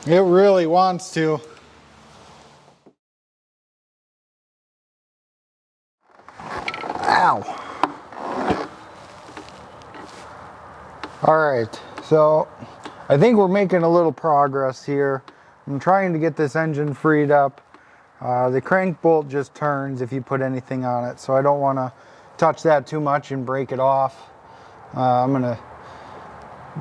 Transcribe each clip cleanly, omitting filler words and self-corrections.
It really wants to. Ow. All right, so I think we're making a little progress here. I'm trying to get this engine freed up. The crank bolt just turns if you put anything on it, so I don't want to touch that too much and break it off. I'm gonna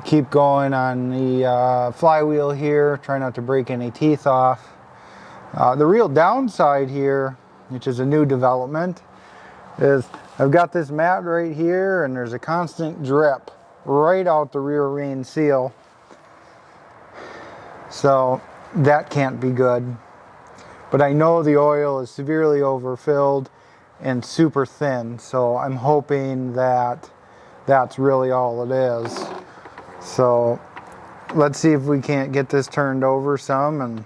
keep going on the flywheel here, try not to break any teeth off. The real downside here, which is a new development, is I've got this mat right here and there's a constant drip right out the rear ring seal. So that can't be good. But I know the oil is severely overfilled and super thin, so I'm hoping that that's really all it is. So let's see if we can't get this turned over some and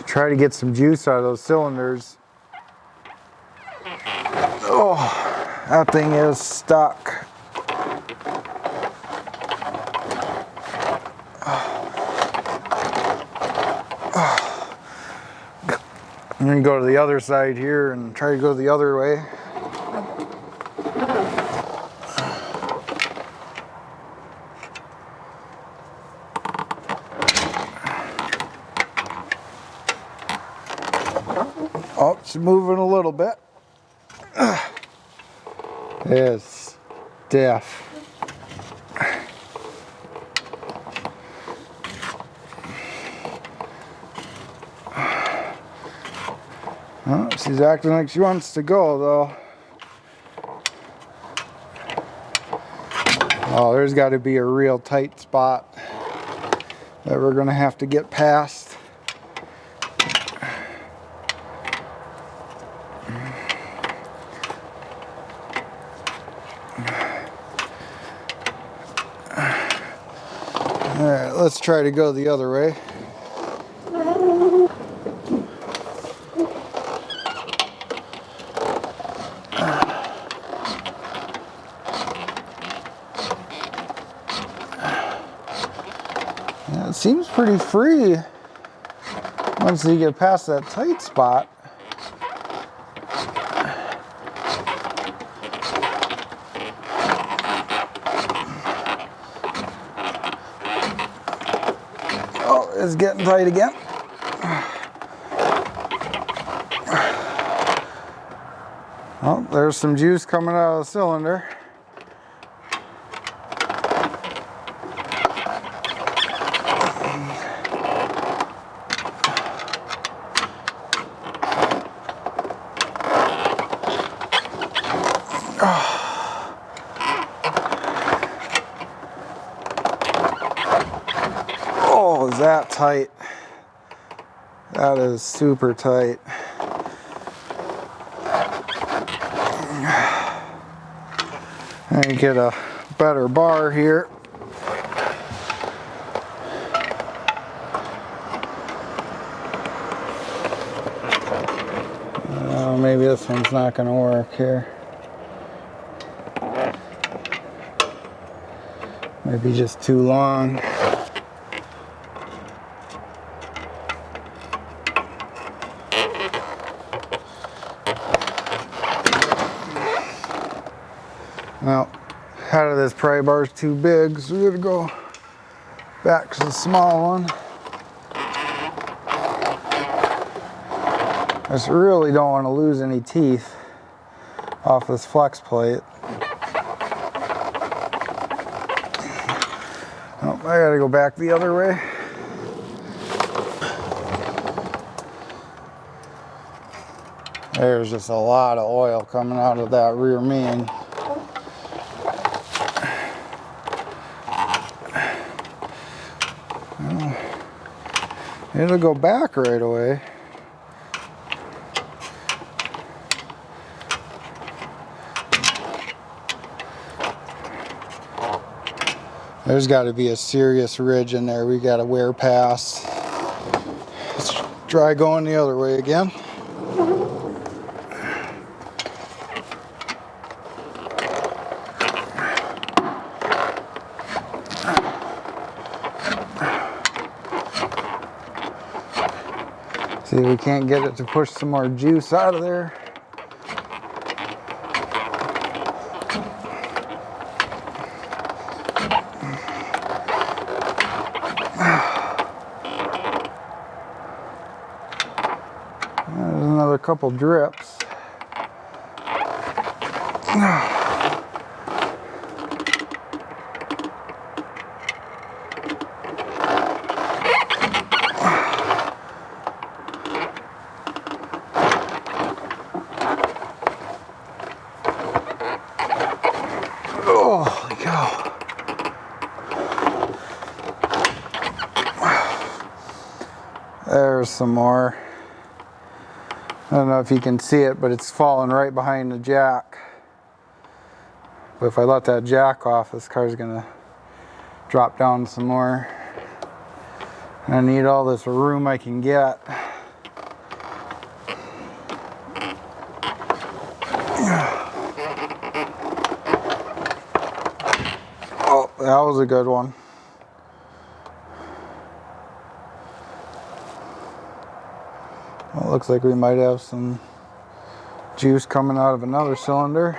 try to get some juice out of those cylinders. Oh, that thing is stuck. I'm going to go to the other side here and try to go the other way. Oh, it's moving a little bit. It's stiff. Oh, she's acting like she wants to go though. Oh, there's got to be a real tight spot that we're going to have to get past. All right, let's try to go the other way. Yeah, it seems pretty free once you get past that tight spot. Oh, it's getting tight again. Oh, there's some juice coming out of the cylinder. Oh, is that tight? That is super tight. I get a better bar here. Maybe this one's not going to work here. Maybe just too long. Well, head of this pry bar is too big, so we're going to go back to the small one. I just really don't want to lose any teeth off this flex plate. Oh, I gotta go back the other way. There's just a lot of oil coming out of that rear main. It'll go back right away. There's got to be a serious ridge in there we got to wear past. Let's try going the other way again. See if we can't get it to push some more juice out of there. There's another couple drips. Holy cow. There's some more. I don't know if you can see it, but it's falling right behind the jack. But if I let that jack off, this car's gonna drop down some more. And I need all this room I can get. Oh, that was a good one. Well, it looks like we might have some juice coming out of another cylinder.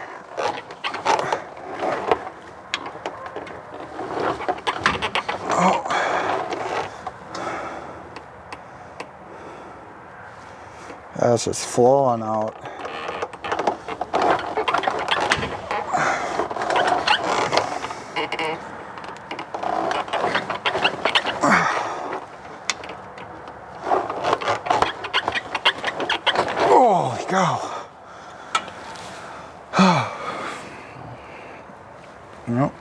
That's just flowing out. Holy cow. Nope.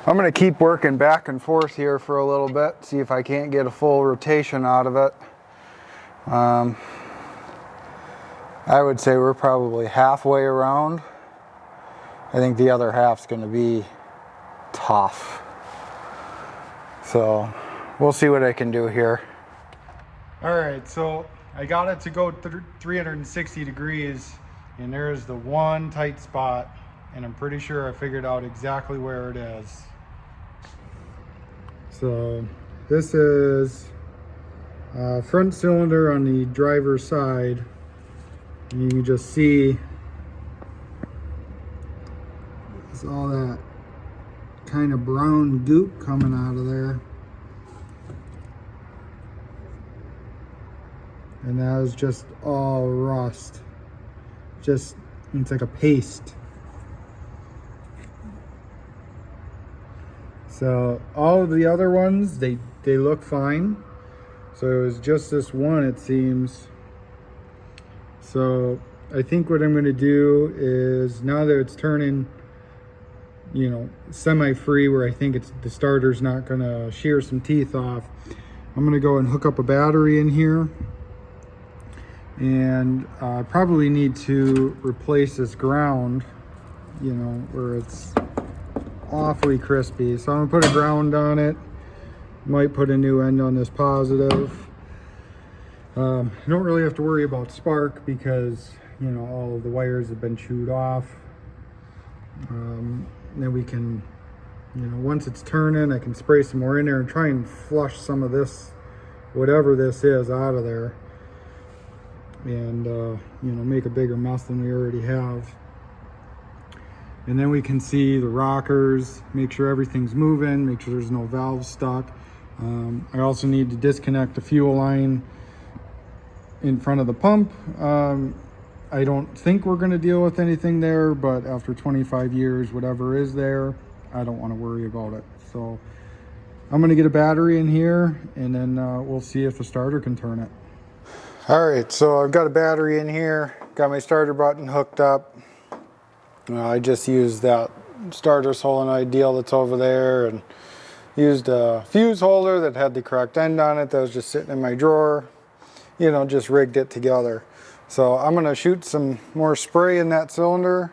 I'm going to keep working back and forth here for a little bit, see if I can't get a full rotation out of it. I would say we're probably halfway around. I think the other half's going to be tough. So we'll see what I can do here. All right, so I got it to go 360 degrees, and there's the one tight spot, and I'm pretty sure I figured out exactly where it is. So this is front cylinder on the driver's side. And you can just see it's all that kind of brown goop coming out of there. And that is just all rust. Just, it's like a paste. So all of the other ones, they look fine. So it was just this one, it seems. So I think what I'm going to do is, now that it's turning, you know, semi-free, where I think the starter's not going to shear some teeth off, I'm going to go and hook up a battery in here. And I probably need to replace this ground, you know, where it's awfully crispy. So I'm going to put a ground on it. Might put a new end on this positive. I don't really have to worry about spark because, you know, all of the wires have been chewed off. Then we can, you know, once it's turning, I can spray some more in there and try and flush some of this, whatever this is, out of there. And, you know, make a bigger mess than we already have. And then we can see the rockers, make sure everything's moving, make sure there's no valves stuck. I also need to disconnect the fuel line in front of the pump. I don't think we're going to deal with anything there, but after 25 years, whatever is there, I don't want to worry about it. So I'm going to get a battery in here, and then we'll see if the starter can turn it. All right, so I've got a battery in here, got my starter button hooked up. I just used that starter solenoid deal that's over there, and used a fuse holder that had the correct end on it that was just sitting in my drawer. You know, just rigged it together. So I'm gonna shoot some more spray in that cylinder.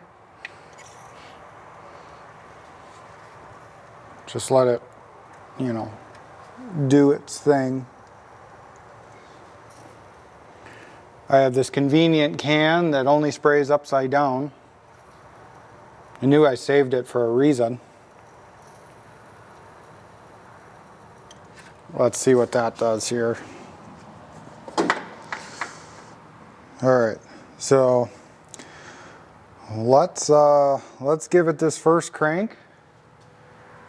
Just let it, you know, do its thing. I have this convenient can that only sprays upside down. I knew I saved it for a reason. Let's see what that does here. All right, so let's give it this first crank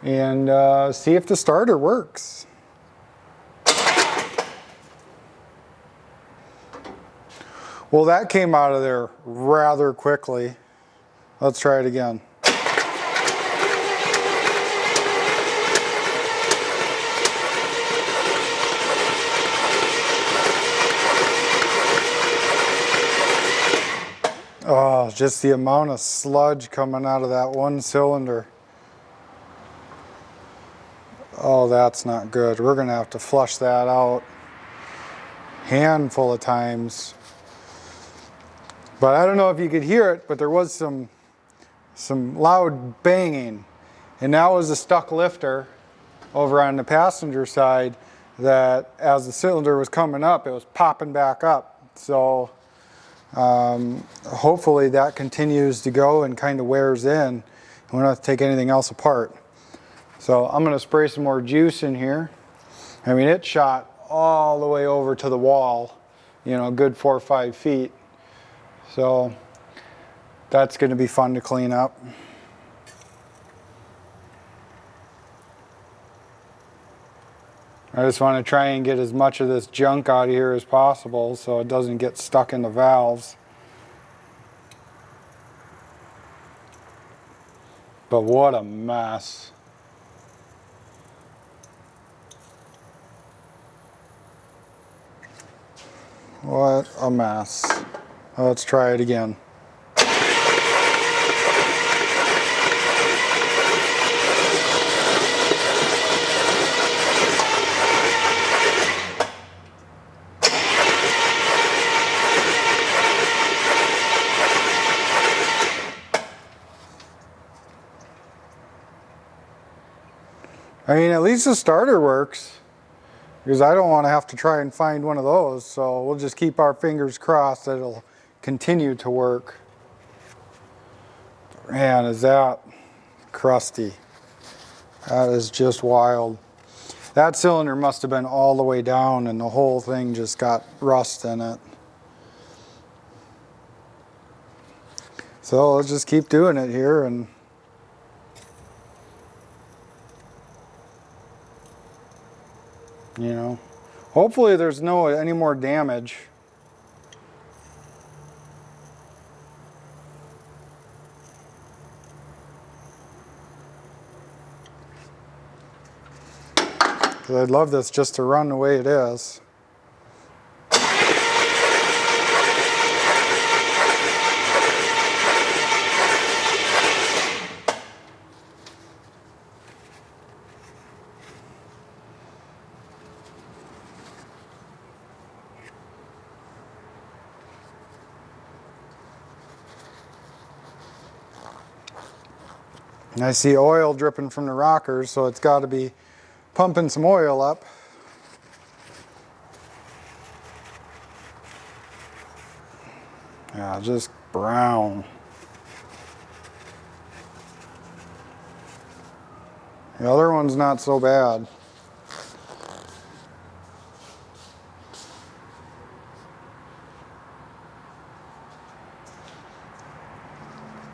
and see if the starter works. Well, that came out of there rather quickly. Let's try it again. Oh, just the amount of sludge coming out of that one cylinder. Oh, that's not good. We're gonna have to flush that out a handful of times. But I don't know if you could hear it, but there was some loud banging. And that was a stuck lifter over on the passenger side that as the cylinder was coming up, it was popping back up. So hopefully that continues to go and kind of wears in. We don't have to take anything else apart. So I'm gonna spray some more juice in here. I mean, it shot all the way over to the wall, you know, a good 4 or 5 feet. So that's gonna be fun to clean up. I just want to try and get as much of this junk out of here as possible so it doesn't get stuck in the valves. But what a mess. What a mess. Let's try it again. I mean, at least the starter works, because I don't want to have to try and find one of those, so we'll just keep our fingers crossed that it'll continue to work. Man, is that crusty. That is just wild. That cylinder must have been all the way down and the whole thing just got rust in it. So let's just keep doing it here and you know, hopefully there's any more damage. Because I'd love this just to run the way it is. And I see oil dripping from the rockers, so it's got to be pumping some oil up. Yeah, just brown. The other one's not so bad.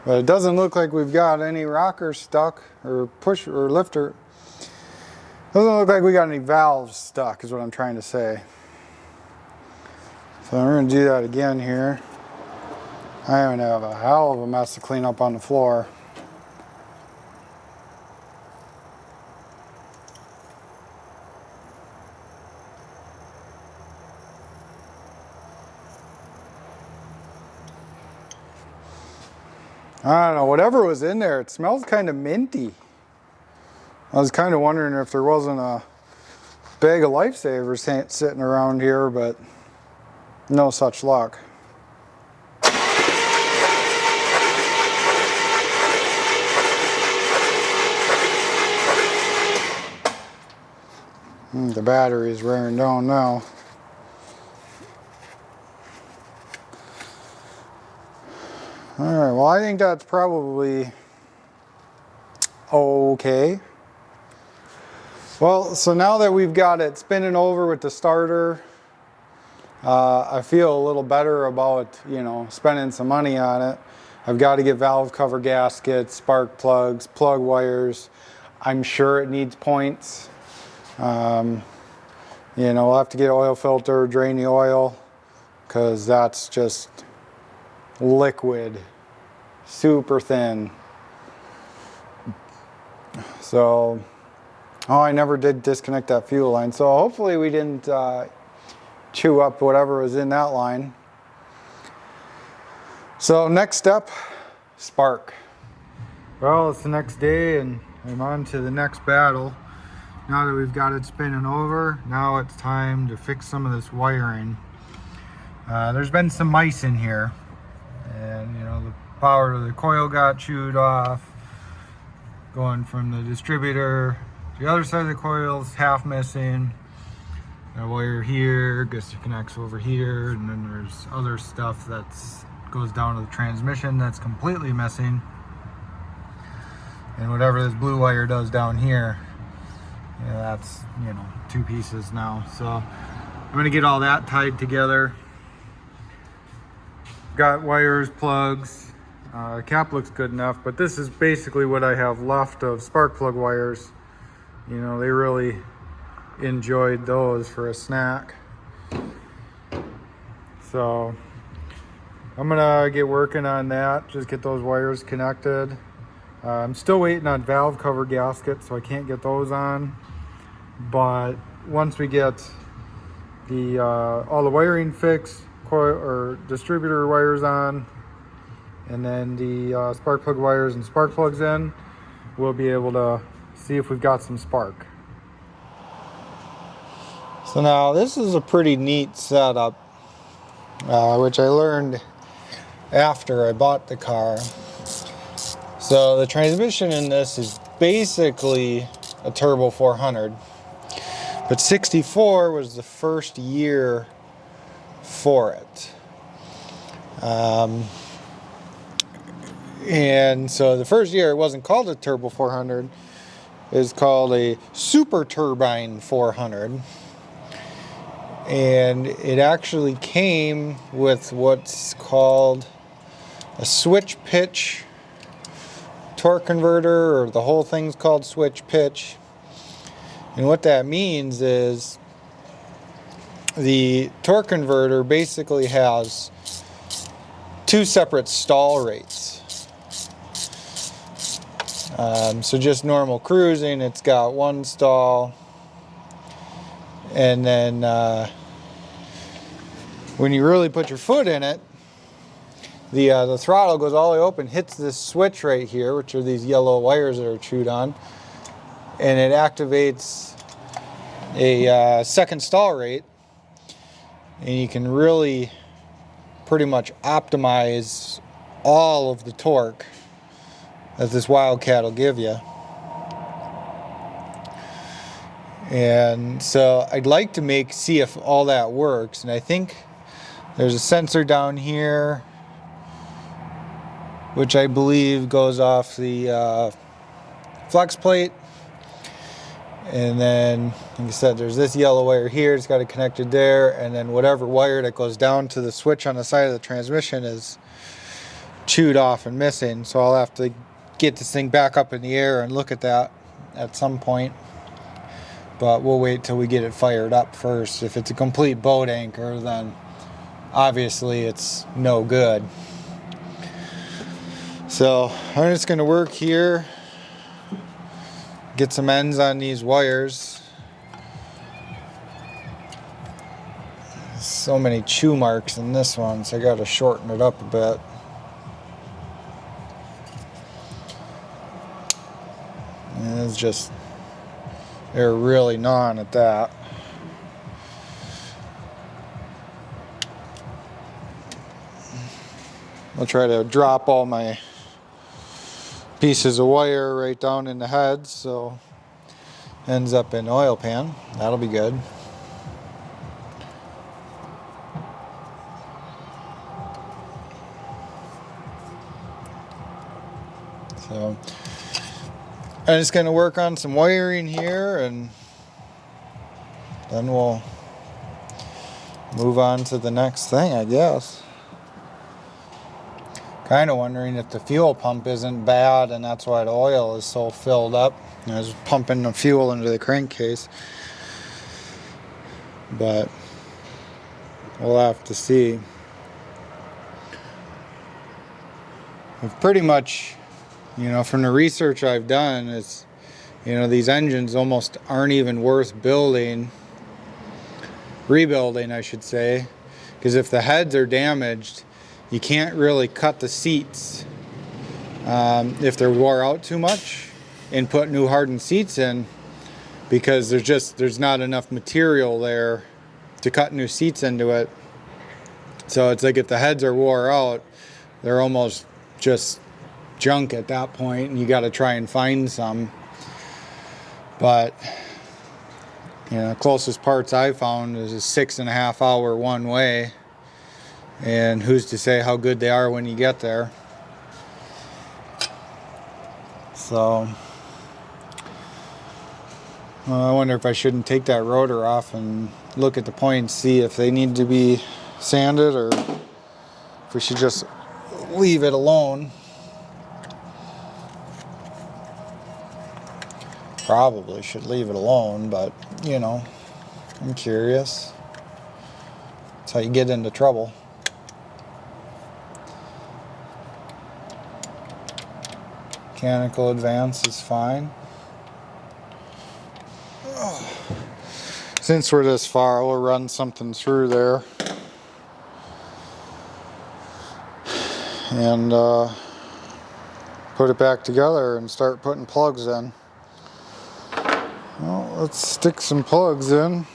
But it doesn't look like we've got any rockers stuck or push or lifter. Doesn't look like we got any valves stuck is what I'm trying to say. So we're going to do that again here. I am going to have a hell of a mess to clean up on the floor. I don't know, whatever was in there, it smells kind of minty. I was kind of wondering if there wasn't a bag of lifesavers sitting around here, but no such luck. The battery is wearing down now. Alright, well I think that's probably okay. Well, so now that we've got it spinning over with the starter, I feel a little better about, you know, spending some money on it. I've got to get valve cover gaskets, spark plugs, plug wires. I'm sure it needs points. You know, we'll have to get an oil filter, drain the oil, because that's just liquid, super thin. So, oh, I never did disconnect that fuel line. So hopefully we didn't chew up whatever was in that line. So next step, spark. Well, it's the next day and I'm on to the next battle. Now that we've got it spinning over, now it's time to fix some of this wiring. There's been some mice in here, and you know, the power to the coil got chewed off. Going from the distributor to the other side of the coil's half missing. A wire here, guess it connects over here, and then there's other stuff that goes down to the transmission that's completely missing. And whatever this blue wire does down here, yeah, that's, you know, 2 pieces now. So I'm gonna get all that tied together. Got wires, plugs. Cap looks good enough, but this is basically what I have left of spark plug wires. You know, they really enjoyed those for a snack. So I'm gonna get working on that, just get those wires connected. I'm still waiting on valve cover gaskets, so I can't get those on. But once we get the all the wiring fixed, coil or distributor wires on, and then the spark plug wires and spark plugs in, we'll be able to see if we've got some spark. So now this is a pretty neat setup, which I learned after I bought the car. So the transmission in this is basically a turbo 400, but 64 was the first year for it. And so the first year it wasn't called a turbo 400, it was called a super turbine 400. And it actually came with what's called a switch pitch torque converter, or the whole thing's called switch pitch. And what that means is the torque converter basically has 2 separate stall rates. So just normal cruising, it's got 1 stall, and then when you really put your foot in it, the throttle goes all the way open, hits this switch right here, which are these yellow wires that are chewed on, and it activates a second stall rate, and you can really pretty much optimize all of the torque that this Wildcat will give you. And so I'd like to see if all that works, and I think there's a sensor down here which I believe goes off the flex plate. And then, like I said, there's this yellow wire here, it's got it connected there, and then whatever wire that goes down to the switch on the side of the transmission is chewed off and missing. So I'll have to get this thing back up in the air and look at that at some point. But we'll wait till we get it fired up first. If it's a complete boat anchor, then obviously it's no good. So I'm just gonna work here, get some ends on these wires. So many chew marks in this one, so I gotta shorten it up a bit. And it's just, they're really gnawing at that. I'll try to drop all my pieces of wire right down in the head, so ends up in oil pan. That'll be good. So I'm just going to work on some wiring here, and then we'll move on to the next thing, I guess. Kind of wondering if the fuel pump isn't bad and that's why the oil is so filled up. I was pumping the fuel into the crankcase, but we'll have to see. I've pretty much, from the research I've done, it's, these engines almost aren't even worth rebuilding, I should say, because if the heads are damaged, you can't really cut the seats if they're wore out too much and put new hardened seats in, because there's not enough material there to cut new seats into it. So it's like if the heads are wore out, they're almost just junk at that point, and you got to try and find some. But closest parts I found is a 6.5 hour one way, and who's to say how good they are when you get there. So I wonder if I shouldn't take that rotor off and look at the points, see if they need to be sanded or if we should just leave it alone. Probably should leave it alone, but I'm curious. That's how you get into trouble. Mechanical advance is fine. Since we're this far, we'll run something through there and put it back together and start putting plugs in. Well, let's stick some plugs in.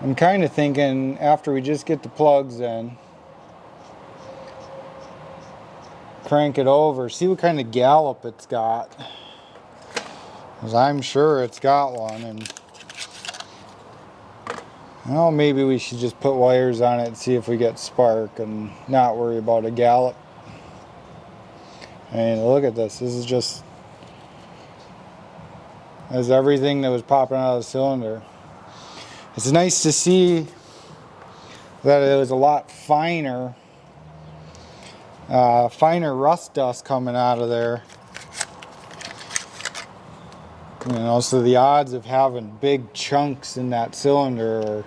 I'm kind of thinking after we just get the plugs in, crank it over, see what kind of gallop it's got. Because I'm sure it's got one, and well, maybe we should just put wires on it and see if we get spark and not worry about a gallop. I mean, look at this. This is just, that's everything that was popping out of the cylinder. It's nice to see that it was a lot finer rust dust coming out of there. So the odds of having big chunks in that cylinder are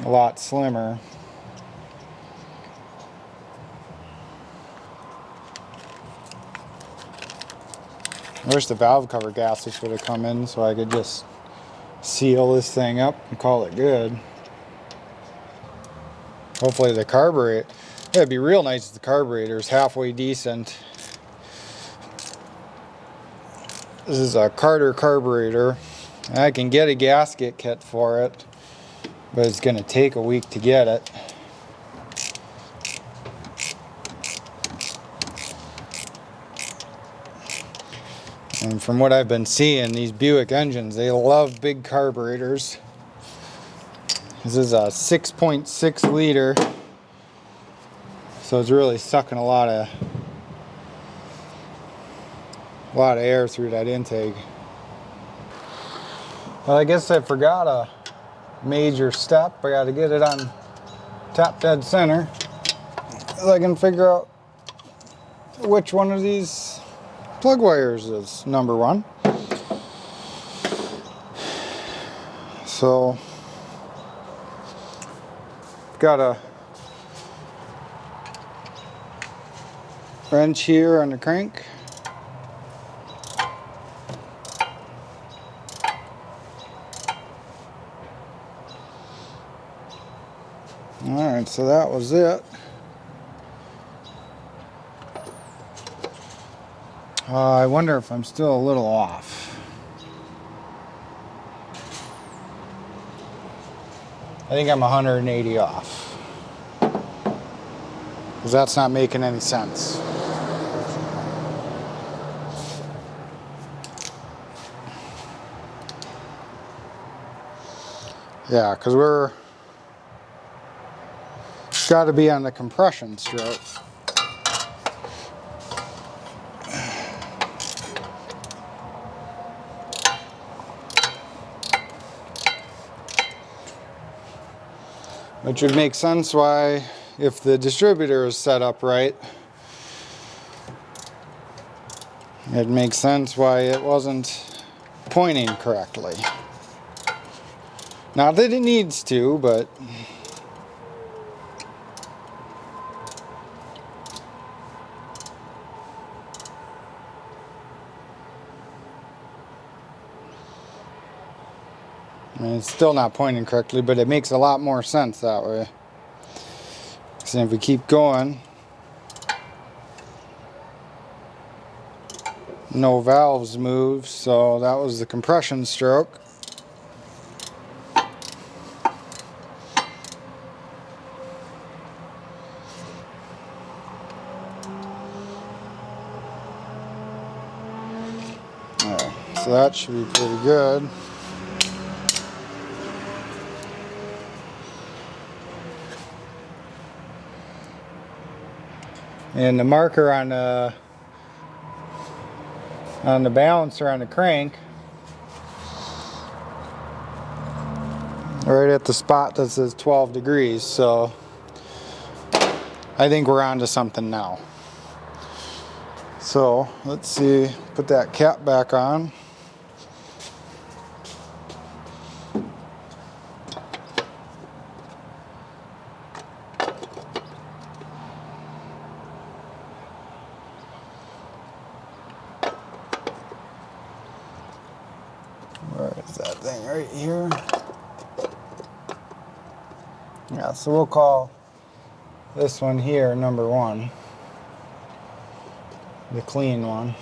a lot slimmer. I wish the valve cover gaskets would have come in so I could just seal this thing up and call it good. Hopefully the carburetor, it'd be real nice if the carburetor is halfway decent. This is a Carter carburetor. I can get a gasket kit for it, but it's going to take a week to get it. And from what I've been seeing, these Buick engines, they love big carburetors. This is a 6.6 liter, so it's really sucking a lot of air through that intake. Well, I guess I forgot a major step. I got to get it on tap dead center so I can figure out which one of these plug wires is number one. So got a wrench here on the crank. Alright, so that was it. I wonder if I'm still a little off. I think I'm 180 off. Because that's not making any sense. Yeah, because we're got to be on the compression stroke. Which would make sense why, if the distributor is set up right, it makes sense why it wasn't pointing correctly. Not that it needs to, but I mean, it's still not pointing correctly, but it makes a lot more sense that way. So if we keep going, no valves moved, so that was the compression stroke. Alright, so that should be pretty good. And the marker on the balancer on the crank, right at the spot that says 12 degrees, so I think we're on to something now. So let's see, put that cap back on. Where is that thing? Right here. Yeah, so we'll call this one here number 1. The clean one.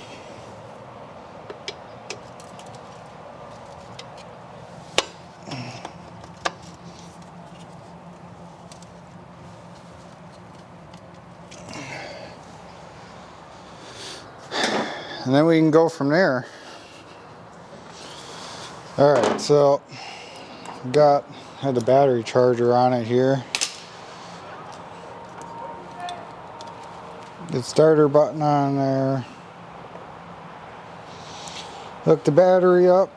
And then we can go from there. Alright, so had the battery charger on it here. The starter button on there. Hook the battery up.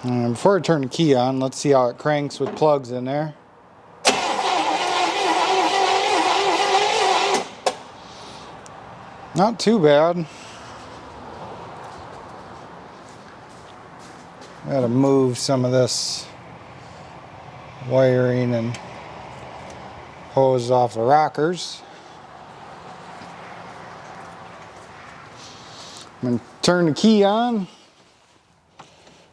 And before I turn the key on, let's see how it cranks with plugs in there. Not too bad. Gotta move some of this wiring and hose off the rockers. I'm going to turn the key on,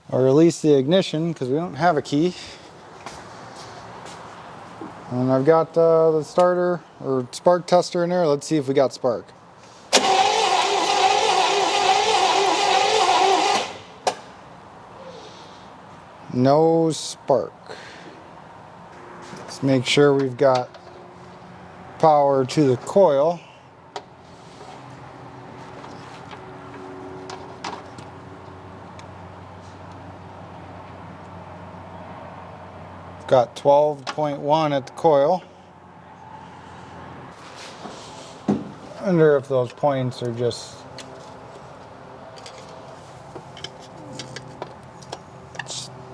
or release the ignition because we don't have a key. And I've got the starter or spark tester in there. Let's see if we got spark. No spark. Let's make sure we've got power to the coil. Got 12.1 at the coil. I wonder if those points are just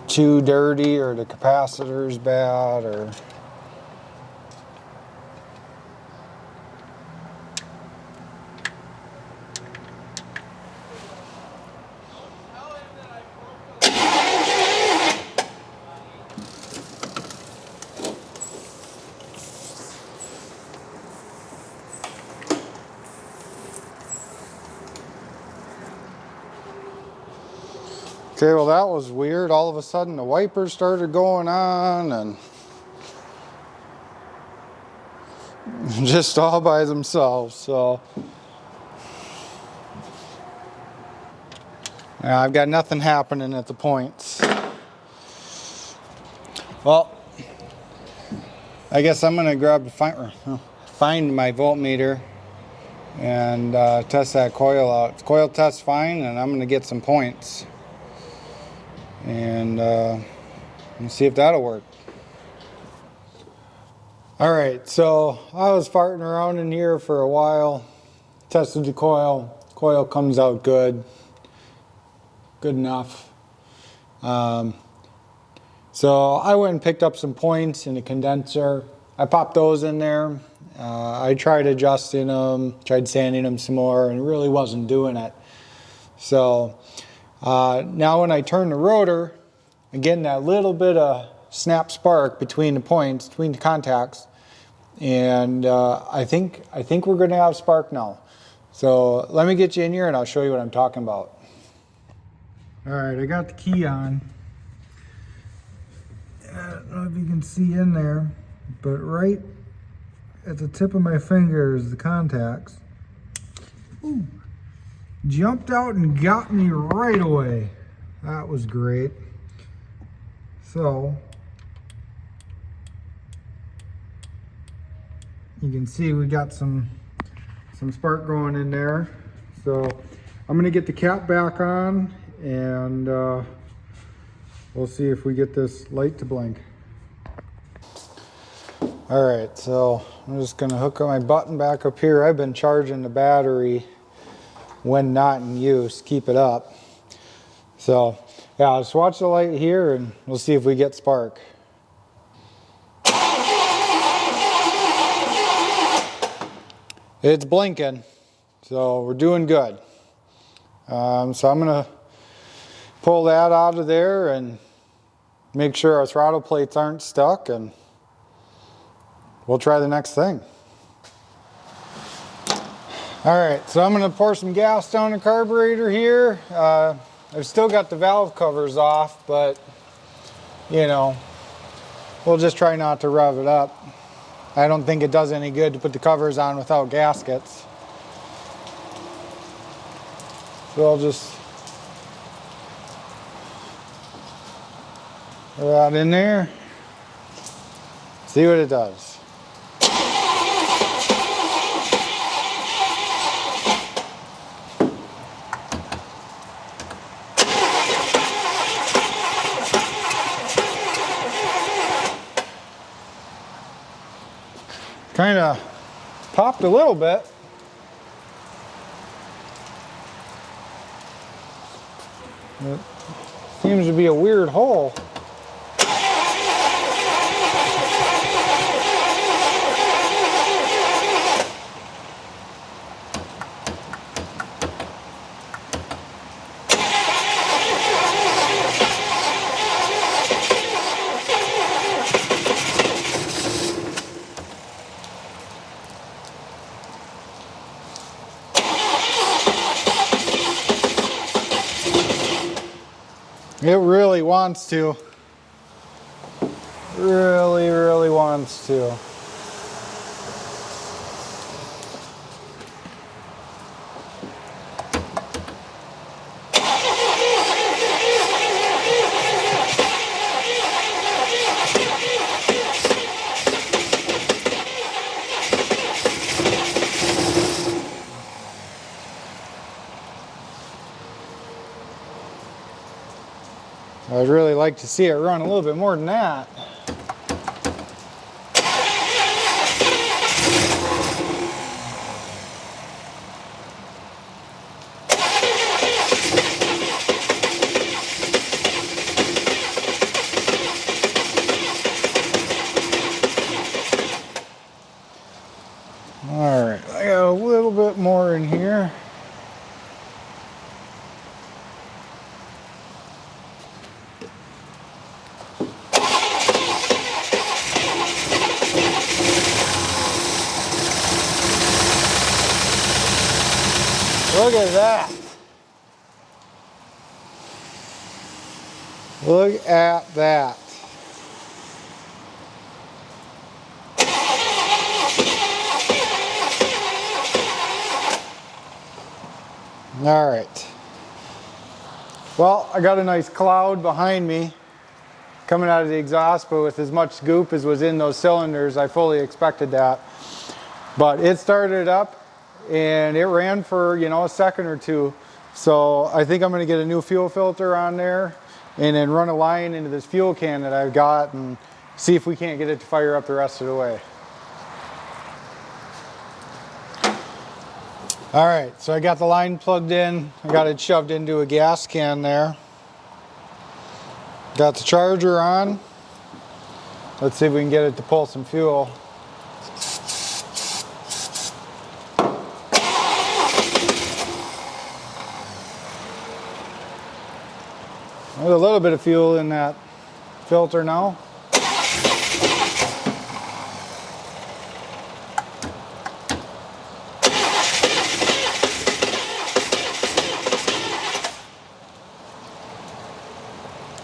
too dirty, or the capacitor's bad, or okay, well that was weird. All of a sudden the wipers started going on and just all by themselves. So yeah, I've got nothing happening at the points. Well, I guess I'm gonna find my voltmeter and test that coil out. The coil tests fine, and I'm gonna get some points and see if that'll work. Alright, so I was farting around in here for a while, tested the coil. Coil comes out good enough. So I went and picked up some points in a condenser. I popped those in there. I tried adjusting them, tried sanding them some more, and it really wasn't doing it. So now when I turn the rotor, I'm getting that little bit of snap spark between the points, between the contacts, and I think we're going to have spark now. So let me get you in here and I'll show you what I'm talking about. All right, I got the key on. I don't know if you can see in there, but right at the tip of my finger is the contacts. Ooh, jumped out and got me right away. That was great. So you can see we got some spark going in there. So I'm gonna get the cap back on and we'll see if we get this light to blink. All right, so I'm just gonna hook up my button back up here. I've been charging the battery when not in use, keep it up. So yeah, just watch the light here and we'll see if we get spark. It's blinking, so we're doing good. So I'm gonna pull that out of there and make sure our throttle plates aren't stuck, and we'll try the next thing. All right, so I'm gonna pour some gas down the carburetor here. I've still got the valve covers off, but you know, we'll just try not to rev it up. I don't think it does any good to put the covers on without gaskets. So I'll just throw that in there, see what it does. Kind of popped a little bit. It seems to be a weird hole. It really wants to. Really wants to. I'd really like to see it run a little bit more than that. All right, I got a little bit more in here. Look at that. Look at that. All right. Well, I got a nice cloud behind me coming out of the exhaust, but with as much goop as was in those cylinders, I fully expected that. But it started up and it ran for, you know, a second or two. So I think I'm going to get a new fuel filter on there and then run a line into this fuel can that I've got and see if we can't get it to fire up the rest of the way. All right, so I got the line plugged in. I got it shoved into a gas can there. Got the charger on. Let's see if we can get it to pull some fuel. There's a little bit of fuel in that filter now.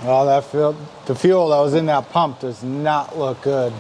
Well, the fuel that was in that pump does not look good.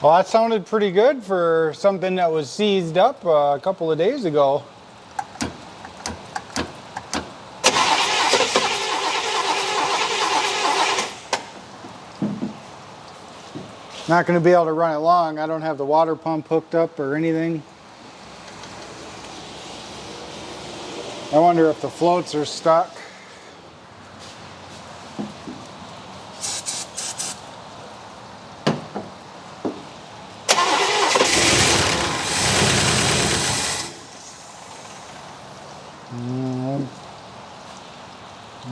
Well, that sounded pretty good for something that was seized up a couple of days ago. Not going to be able to run it long. I don't have the water pump hooked up or anything. I wonder if the floats are stuck.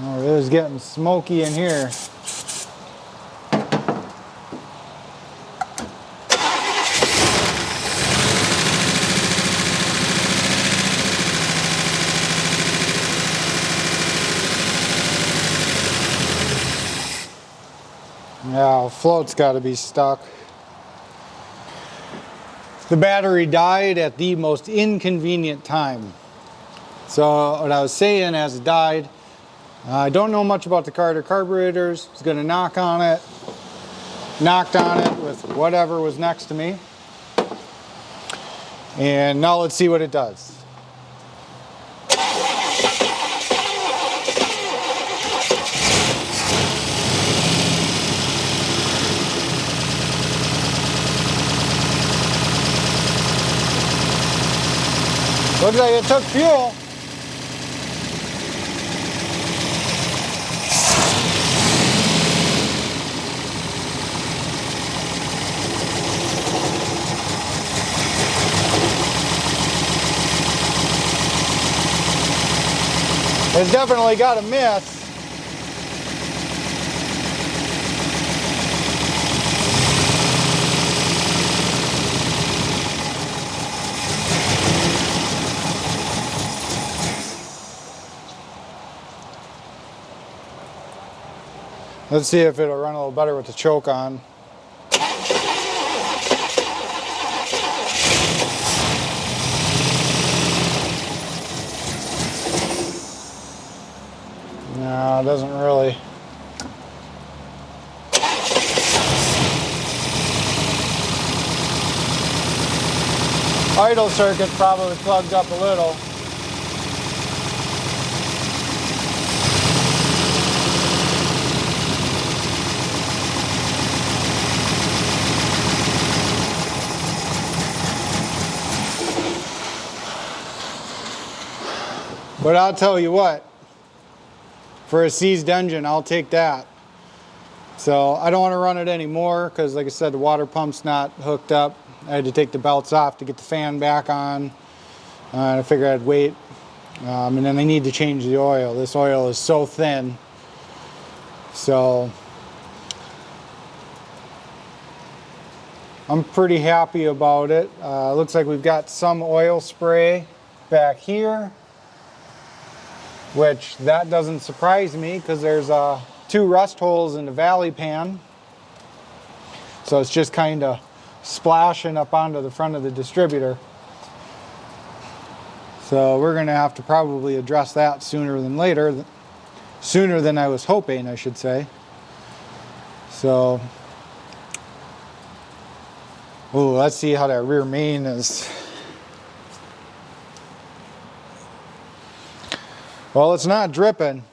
Oh, it is getting smoky in here. Yeah, float's got to be stuck. The battery died at the most inconvenient time. So what I was saying as it died, I don't know much about the carburetors. I was going to knock on it. Knocked on it with whatever was next to me. And now let's see what it does. Looks like it took fuel. It's definitely got a miss. Let's see if it'll run a little better with the choke on. No, it doesn't really. Idle circuit's probably plugged up a little. But I'll tell you what, for a seized engine, I'll take that. So I don't want to run it anymore because, like I said, the water pump's not hooked up. I had to take the belts off to get the fan back on. And I figured I'd wait. And then I need to change the oil. This oil is so thin. So I'm pretty happy about it. Looks like we've got some oil spray back here, which that doesn't surprise me because there's 2 rust holes in the valley pan. So it's just kind of splashing up onto the front of the distributor. So we're going to have to probably address that sooner than later. Sooner than I was hoping, I should say. So, oh, let's see how that rear main is. Well, it's not dripping,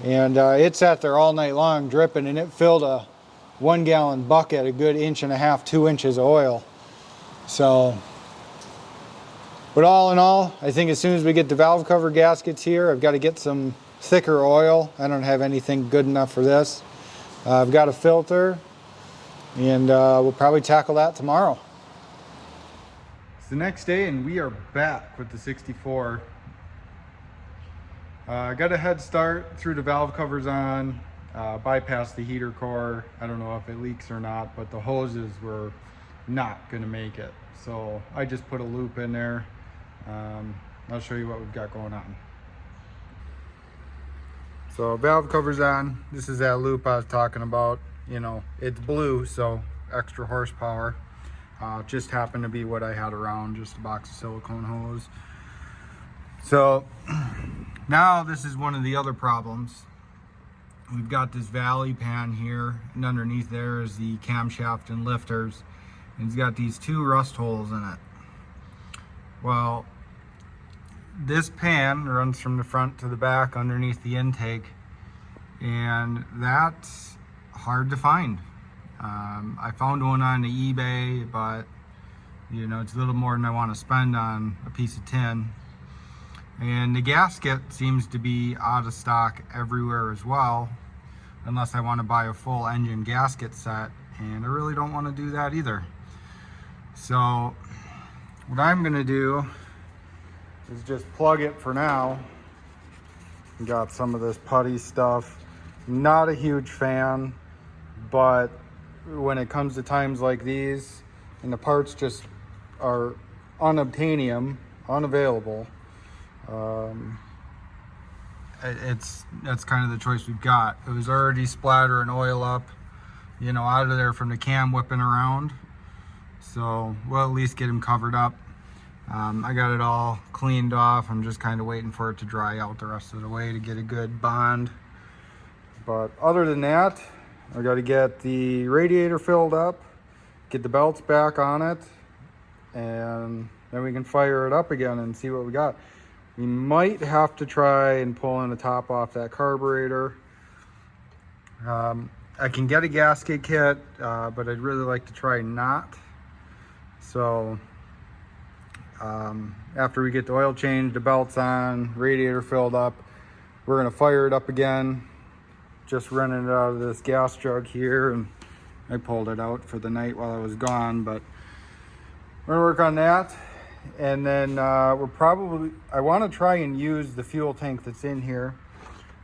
and it sat there all night long dripping, and it filled a 1 gallon bucket, a good 1.5 to 2 inches of oil. So, but all in all, I think as soon as we get the valve cover gaskets here, I've got to get some thicker oil. I don't have anything good enough for this. I've got a filter, and we'll probably tackle that tomorrow. It's the next day, and we are back with the 64. Got a head start, threw the valve covers on, bypassed the heater core. I don't know if it leaks or not, but the hoses were not going to make it. So I just put a loop in there. I'll show you what we've got going on. So valve covers on. This is that loop I was talking about. You know, it's blue, so extra horsepower. Just happened to be what I had around, just a box of silicone hose. So now this is one of the other problems. We've got this valley pan here, and underneath there is the camshaft and lifters. And it's got these 2 rust holes in it. Well, this pan runs from the front to the back underneath the intake, and that's hard to find. I found one on the eBay, but you know, it's a little more than I want to spend on a piece of tin. And the gasket seems to be out of stock everywhere as well, unless I want to buy a full engine gasket set, and I really don't want to do that either. So what I'm going to do is just plug it for now. Got some of this putty stuff. Not a huge fan, but when it comes to times like these and the parts just are unobtainium, unavailable, that's kind of the choice we've got. It was already splattering oil up, you know, out of there from the cam whipping around. So we'll at least get him covered up. I got it all cleaned off. I'm just kind of waiting for it to dry out the rest of the way to get a good bond. But other than that, I got to get the radiator filled up, get the belts back on it, and then we can fire it up again and see what we got. We might have to try and pull in the top off that carburetor. I can get a gasket kit, but I'd really like to try not. So after we get the oil changed, the belts on, radiator filled up, we're gonna fire it up again. Just running it out of this gas jug here, and I pulled it out for the night while I was gone, but we're gonna work on that. And then I want to try and use the fuel tank that's in here.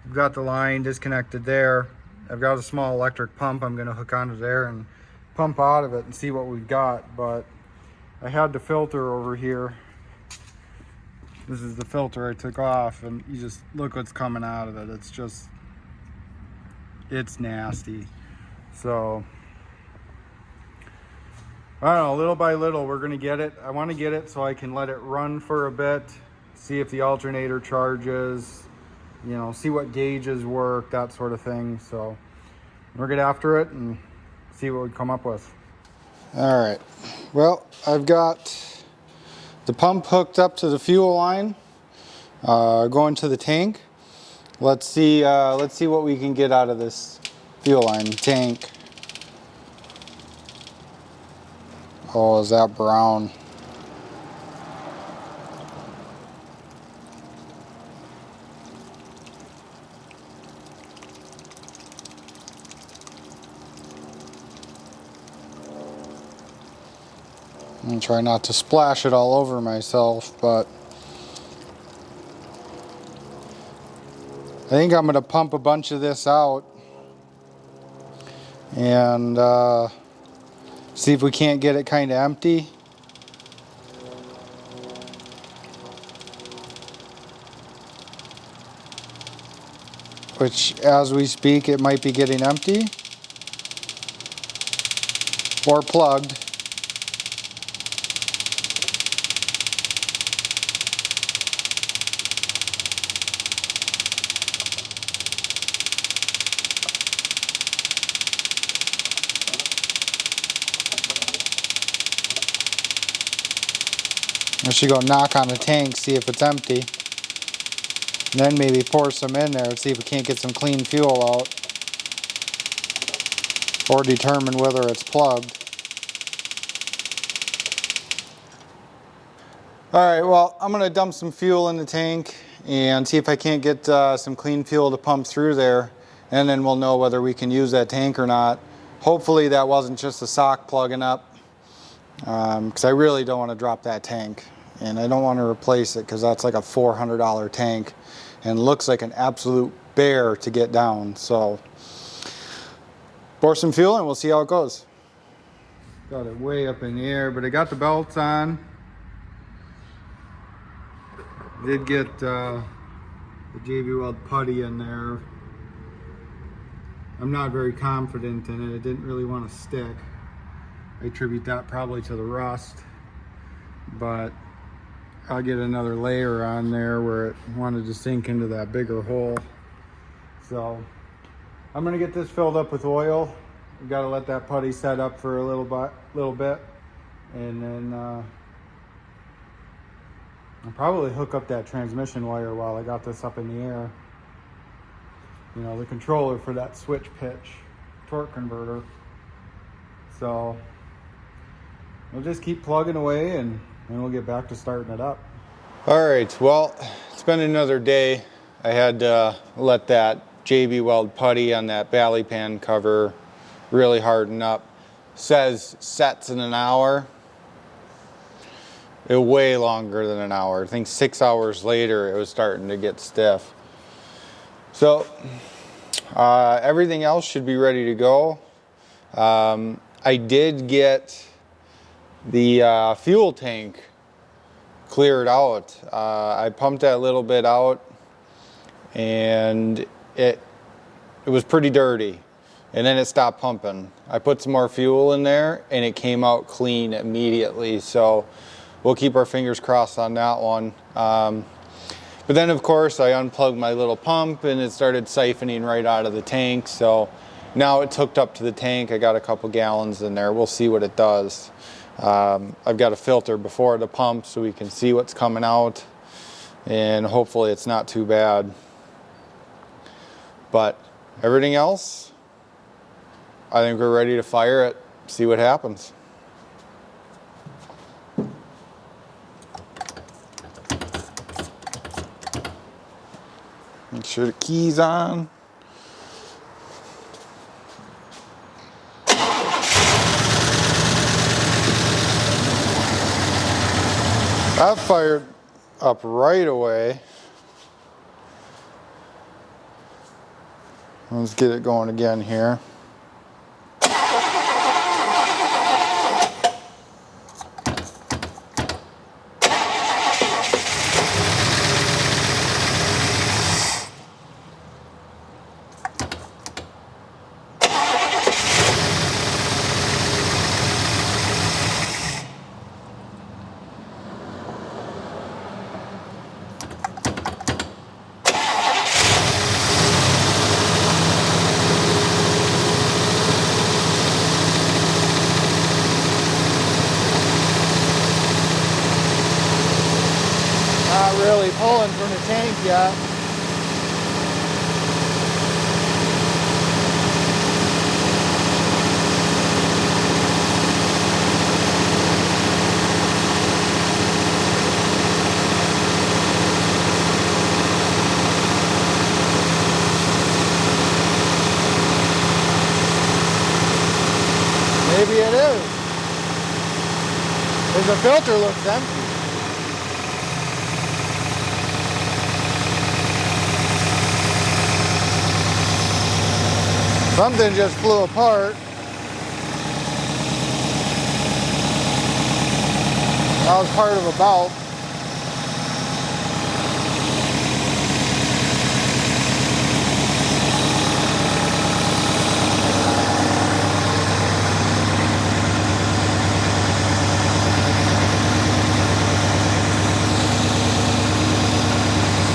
I've got the line disconnected there. I've got a small electric pump I'm going to hook onto there and pump out of it and see what we've got. But I had the filter over here. This is the filter I took off, and you just look what's coming out of it. It's nasty. So I don't know, little by little we're gonna get it. I want to get it so I can let it run for a bit, see if the alternator charges, you know, see what gauges work, that sort of thing. So we'll get after it and see what we come up with. All right, well, I've got the pump hooked up to the fuel line, going to the tank. Let's see what we can get out of this fuel line tank. Oh, is that brown? I'm gonna try not to splash it all over myself, but I think I'm gonna pump a bunch of this out and see if we can't get it kind of empty. Which, as we speak, it might be getting empty or plugged. I should go knock on the tank, see if it's empty. And then maybe pour some in there and see if we can't get some clean fuel out. Or determine whether it's plugged. Alright, well, I'm going to dump some fuel in the tank and see if I can't get some clean fuel to pump through there. And then we'll know whether we can use that tank or not. Hopefully that wasn't just a sock plugging up. Because I really don't want to drop that tank. And I don't want to replace it because that's like a $400 tank. And looks like an absolute bear to get down. So, pour some fuel and we'll see how it goes. Got it way up in the air, but I got the belts on. Did get the JB Weld putty in there. I'm not very confident in it. It didn't really want to stick. I attribute that probably to the rust, but I'll get another layer on there where it wanted to sink into that bigger hole. So I'm gonna get this filled up with oil. We gotta let that putty set up for a little bit, and then I'll probably hook up that transmission wire while I got this up in the air. You know, the controller for that switch pitch torque converter. So we'll just keep plugging away and we'll get back to starting it up. All right, well, it's been another day. I had to let that JB Weld putty on that valley pan cover really harden up. Says sets in an hour. It was way longer than an hour. I think 6 hours later it was starting to get stiff. So everything else should be ready to go. I did get the fuel tank cleared out. I pumped that little bit out and it was pretty dirty, and then it stopped pumping. I put some more fuel in there and it came out clean immediately. So we'll keep our fingers crossed on that one. But then of course I unplugged my little pump and it started siphoning right out of the tank. So now it's hooked up to the tank. I got a couple gallons in there. We'll see what it does. I've got a filter before the pump so we can see what's coming out, and hopefully it's not too bad. But everything else, I think we're ready to fire it, see what happens. Make sure the key's on. That fired up right away. Let's get it going again here. Not really pulling from the tank yet. Maybe it is. Because the filter looks empty. Something just flew apart. That was part of a belt.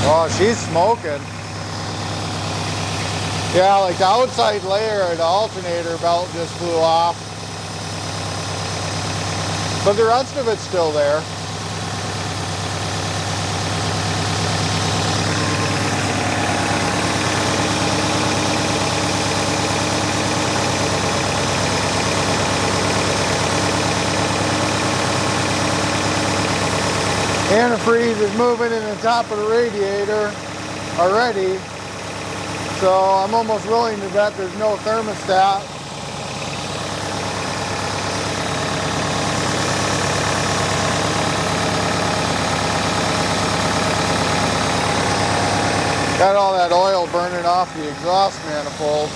Oh, she's smoking. Yeah, like the outside layer of the alternator belt just flew off. But the rest of it's still there. Antifreeze is moving in the top of the radiator already, so I'm almost willing to bet there's no thermostat. Got all that oil burning off the exhaust manifold.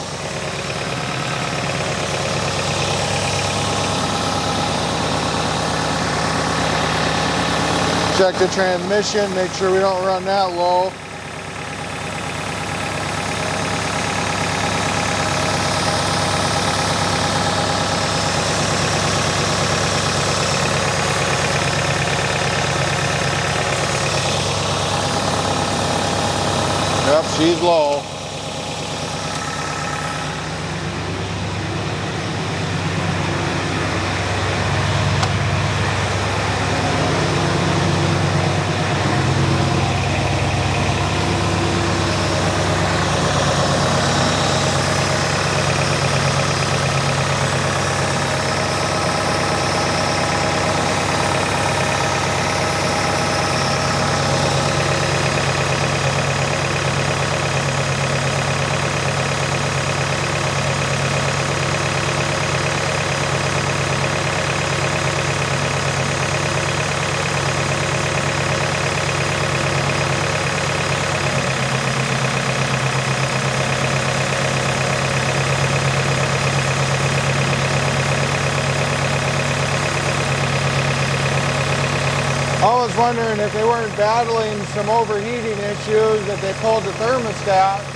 Check the transmission, make sure we don't run that low. Yep, she's low. I was wondering if they weren't battling some overheating issues, that they pulled the thermostat.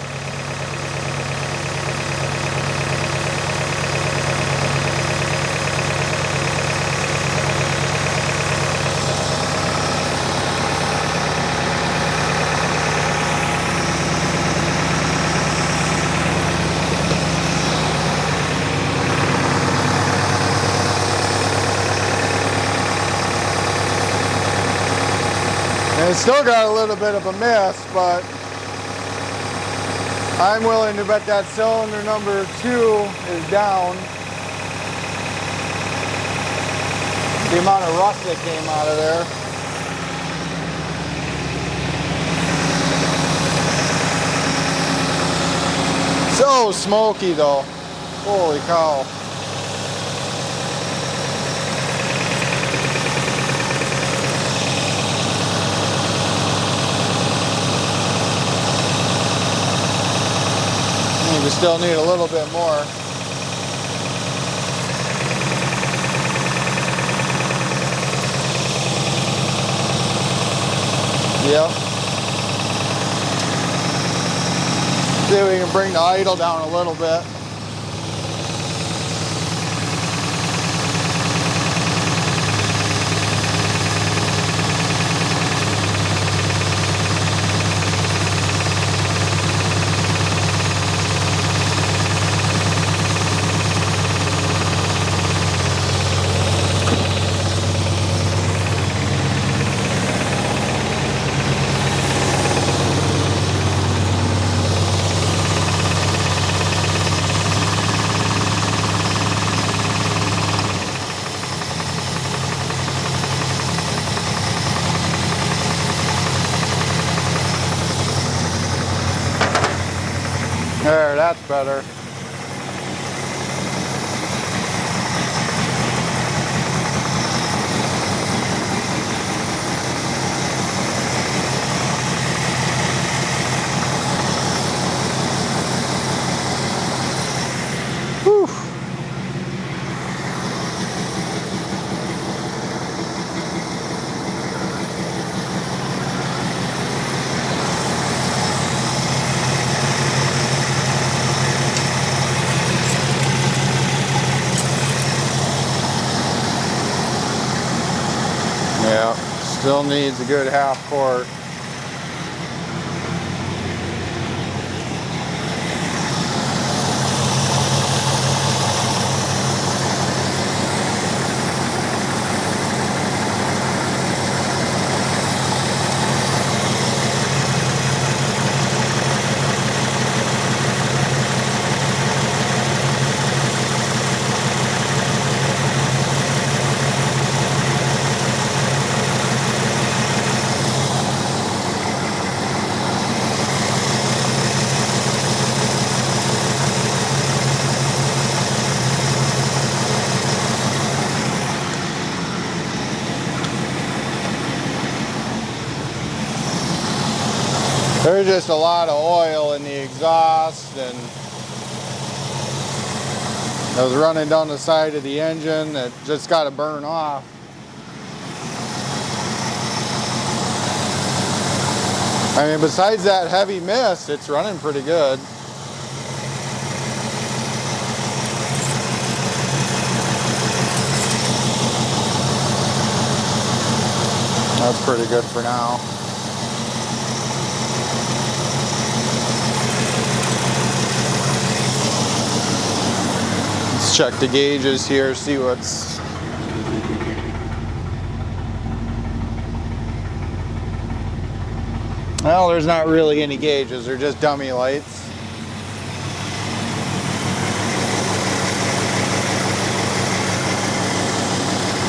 And it's still got a little bit of a miss, but I'm willing to bet that cylinder number 2 is down. The amount of rust that came out of there. So smoky though. Holy cow. We still need a little bit more. Yep. See if we can bring the idle down a little bit. There, that's better. Whew. Yeah, still needs a good half quart. There's just a lot of oil in the exhaust, and it was running down the side of the engine that just got to burn off. I mean, besides that heavy mist, it's running pretty good. That's pretty good for now. Let's check the gauges here, see what's... Well, there's not really any gauges, they're just dummy lights.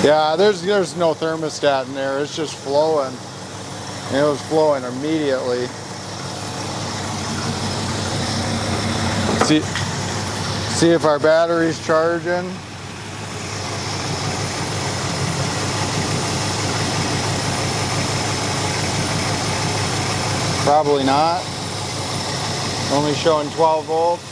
Yeah, there's no thermostat in there, it's just flowing. It was flowing immediately. See if our battery's charging. Probably not. Only showing 12 volts.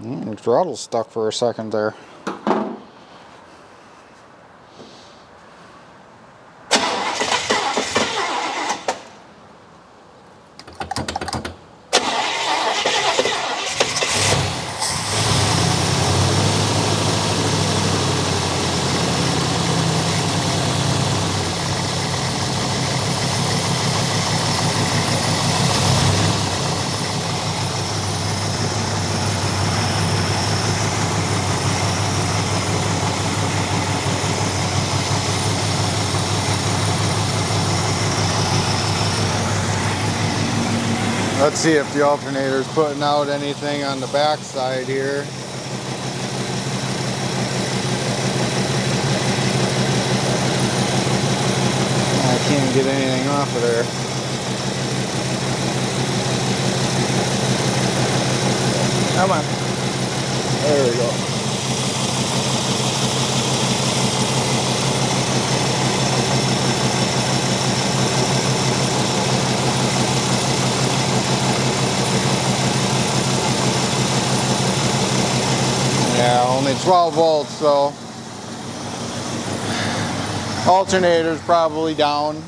The throttle's stuck for a second there. Let's see if the alternator's putting out anything on the back side here. I can't get anything off of there. Come on. There we go. Yeah, only 12 volts, so alternator's probably down.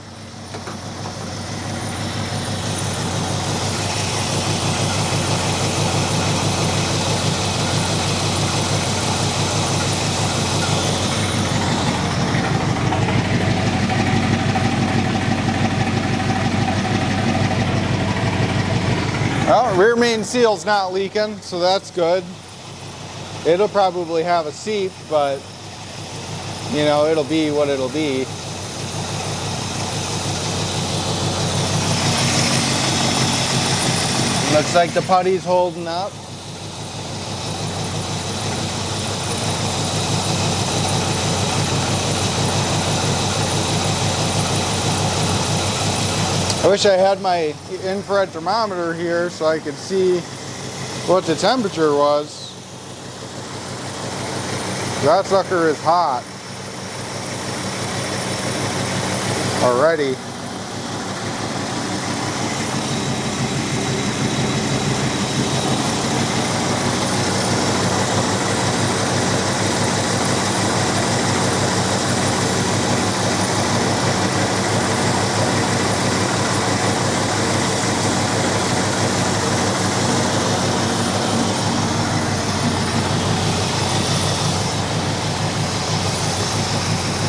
Well, rear main seal's not leaking, so that's good. It'll probably have a seep, but you know, it'll be what it'll be. Looks like the putty's holding up. I wish I had my infrared thermometer here so I could see what the temperature was. That sucker is hot already.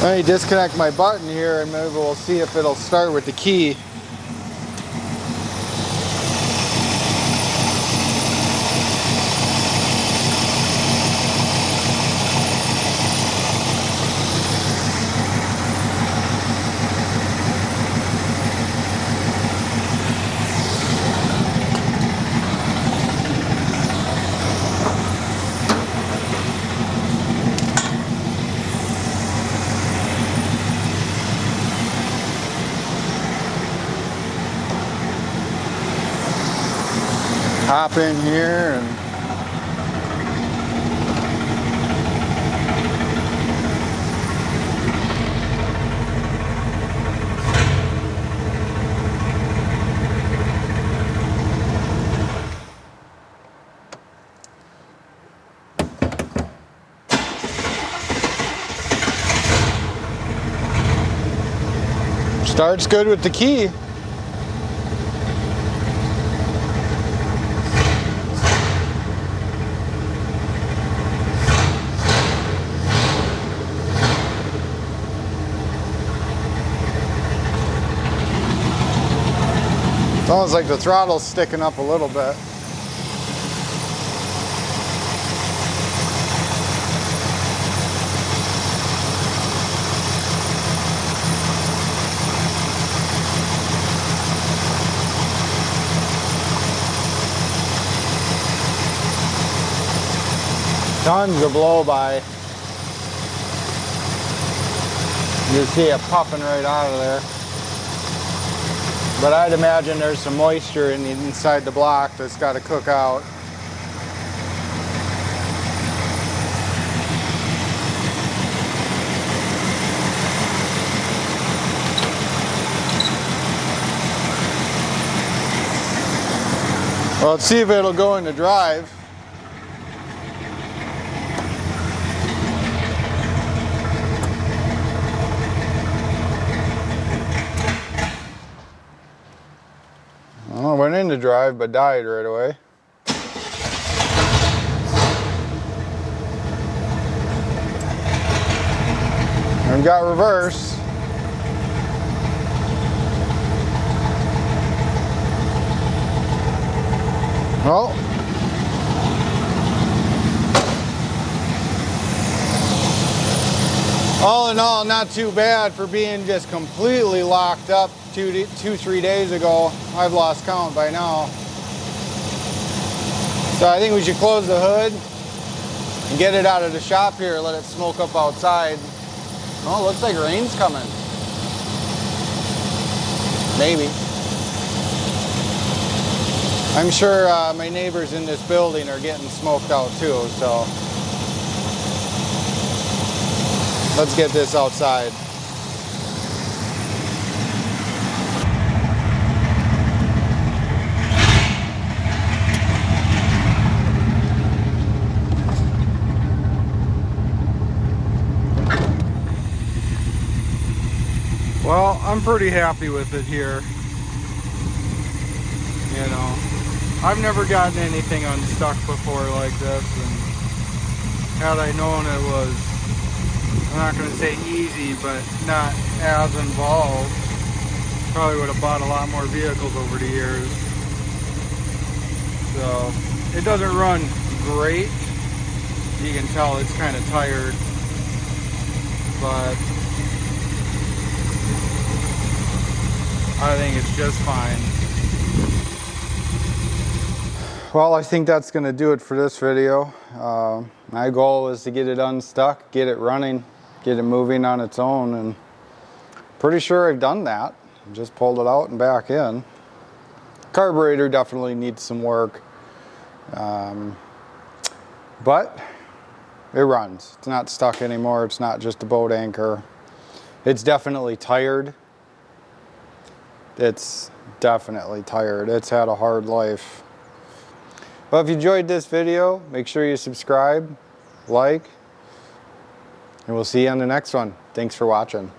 Let me disconnect my button here and maybe we'll see if it'll start with the key. Hop in here and Starts good with the key. It's almost like the throttle's sticking up a little bit. Tons of blow by. You see it puffing right out of there. But I'd imagine there's some moisture inside the block that's got to cook out. Well, let's see if it'll go into drive. Well, it went into drive, but died right away. And got reverse. Well, all in all, not too bad for being just completely locked up 3 days ago. I've lost count by now. So I think we should close the hood and get it out of the shop here, let it smoke up outside. Oh, looks like rain's coming. Maybe. I'm sure my neighbors in this building are getting smoked out too, so let's get this outside. Well, I'm pretty happy with it here. You know, I've never gotten anything unstuck before like this, and had I known it was, I'm not going to say easy, but not as involved, probably would have bought a lot more vehicles over the years. So, it doesn't run great. You can tell it's kind of tired, but I think it's just fine. Well, I think that's going to do it for this video. My goal is to get it unstuck, get it running, get it moving on its own, and pretty sure I've done that. Just pulled it out and back in. Carburetor definitely needs some work, but it runs. It's not stuck anymore. It's not just a boat anchor. It's definitely tired. It's definitely tired. It's had a hard life. Well, if you enjoyed this video, make sure you subscribe, like, and we'll see you on the next one. Thanks for watching.